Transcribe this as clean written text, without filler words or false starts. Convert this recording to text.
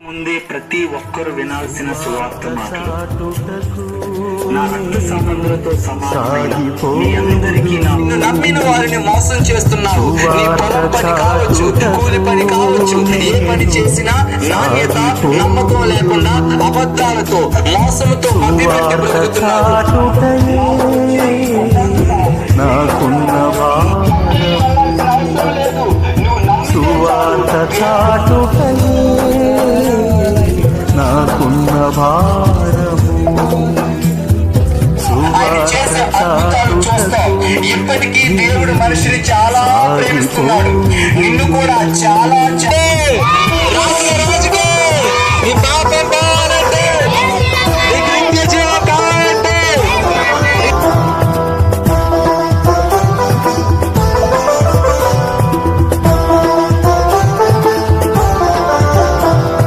ముందే ప్రతి ఒక్కరు వినాల్సిన సువార్త మాటలు. నా రక్త సంబంధులతో సమానమైన మీ అందరికీ నిన్ను నమ్మిన వారిని మోసం చేస్తున్నావు. నీ పొలం పని కావచ్చు, కూలి పని కావచ్చు, ఏ పని చేసినా నాణ్యత నమ్మకం లేకుండా అబద్ధాలతో మోసంతో మభ్యపెట్టి బ్రతుకుతున్నావు. సువార్త చాటుట